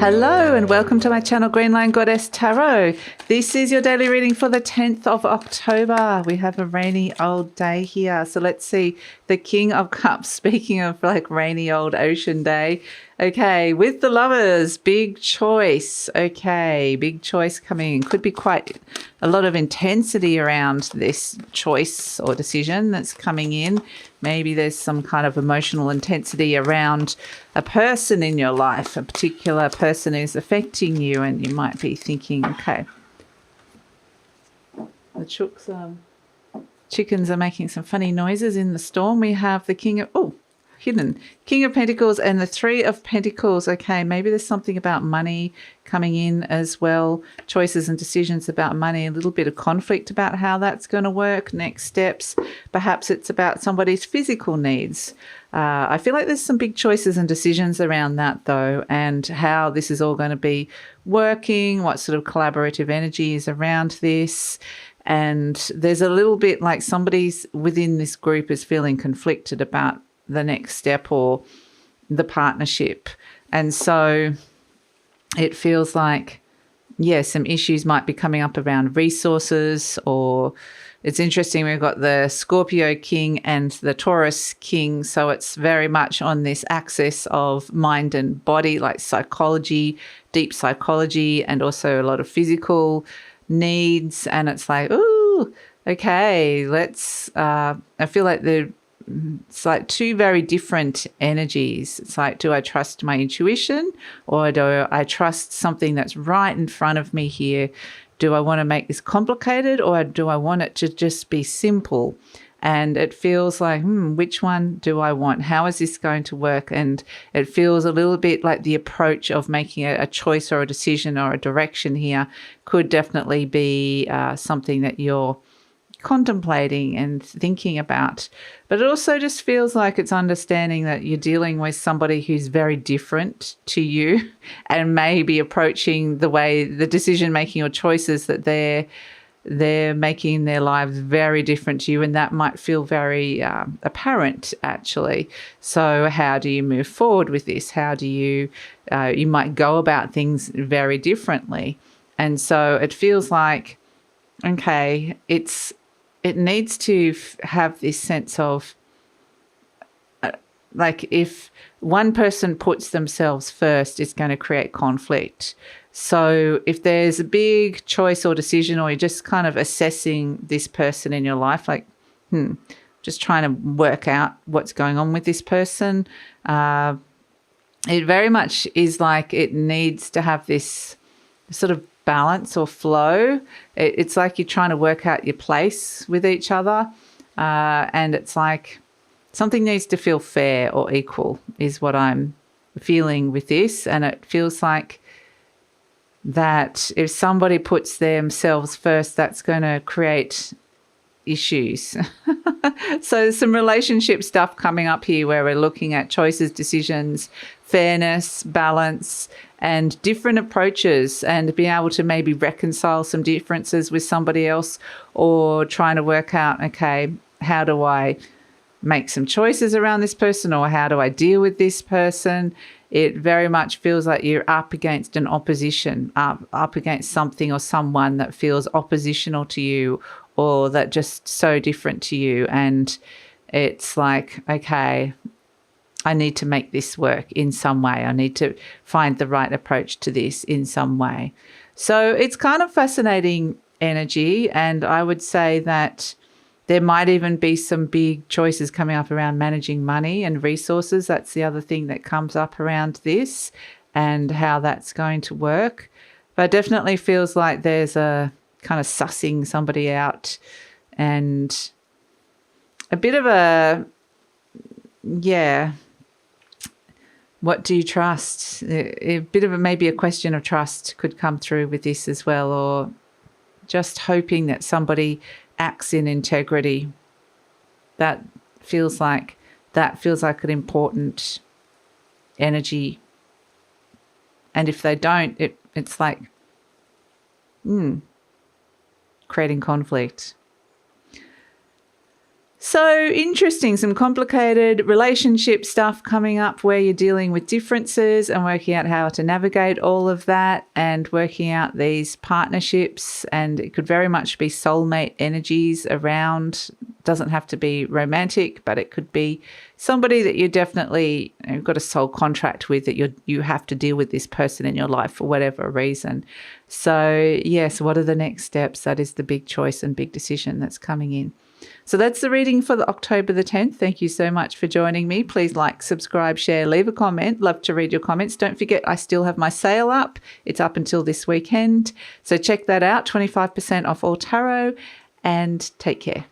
Hello and welcome to my channel GreenLion Goddess Tarot. This is your daily reading for the 10th of October. We have a rainy old day here. So let's see the King of Cups, speaking of like rainy old ocean day. Okay, with the Lovers, big choice. Okay, big choice coming. Could be quite a lot of intensity around this choice or decision that's coming in. Maybe there's some kind of emotional intensity around a person in your life, a particular person who's affecting you, and you might be thinking, okay, the chickens are making some funny noises in the storm. We have the King of Pentacles and the Three of Pentacles. Okay, maybe there's something about money coming in as well. Choices and decisions about money, a little bit of conflict about how that's going to work. Next steps. Perhaps it's about somebody's physical needs. I feel like there's some big choices and decisions around that though, and how this is all going to be working, what sort of collaborative energy is around this. And there's a little bit like somebody's within this group is feeling conflicted about the next step or the partnership. And so it feels like, yeah, some issues might be coming up around resources, or it's interesting. We've got the Scorpio King and the Taurus King. So it's very much on this axis of mind and body, like psychology, deep psychology, and also a lot of physical needs. And it's like, ooh, okay, I feel like it's like two very different energies. It's like, do I trust my intuition, or do I trust something that's right in front of me here? Do I want to make this complicated, or do I want it to just be simple? And it feels like, which one do I want? How is this going to work? And it feels a little bit like the approach of making a choice or a decision or a direction here could definitely be something that you're contemplating and thinking about. But it also just feels like it's understanding that you're dealing with somebody who's very different to you and maybe approaching the way the decision making or choices that they're making in their lives very different to you, and that might feel very apparent actually. So how do you move forward with this? How do you might go about things very differently. And so it feels like, okay, it needs to have this sense of like, if one person puts themselves first, it's going to create conflict. So if there's a big choice or decision, or you're just kind of assessing this person in your life, like, just trying to work out what's going on with this person, it very much is like it needs to have this sort of balance or flow. It's like you're trying to work out your place with each other, and it's like something needs to feel fair or equal is what I'm feeling with this. And it feels like that if somebody puts themselves first, that's going to create issues. So some relationship stuff coming up here where we're looking at choices, decisions, fairness, balance, and different approaches, and being able to maybe reconcile some differences with somebody else, or trying to work out, okay, how do I make some choices around this person, or how do I deal with this person? It very much feels like you're up against an opposition, up against something or someone that feels oppositional to you, or that just so different to you. And it's like, okay, I need to make this work in some way. I need to find the right approach to this in some way. So it's kind of fascinating energy. And I would say that there might even be some big choices coming up around managing money and resources. That's the other thing that comes up around this, and how that's going to work. But it definitely feels like there's a kind of sussing somebody out, and a bit of a, yeah, what do you trust? A bit of maybe a question of trust could come through with this as well, or just hoping that somebody acts in integrity. That feels like an important energy. And if they don't, it's like creating conflict. So interesting, some complicated relationship stuff coming up where you're dealing with differences and working out how to navigate all of that and working out these partnerships. And it could very much be soulmate energies around. Doesn't have to be romantic, but it could be somebody that you definitely got a soul contract with, that you have to deal with this person in your life for whatever reason. So yes, what are the next steps? That is the big choice and big decision that's coming in. So that's the reading for the October the 10th. Thank you so much for joining me. Please like, subscribe, share, leave a comment. Love to read your comments. Don't forget, I still have my sale up. It's up until this weekend. So check that out, 25% off all tarot, and take care.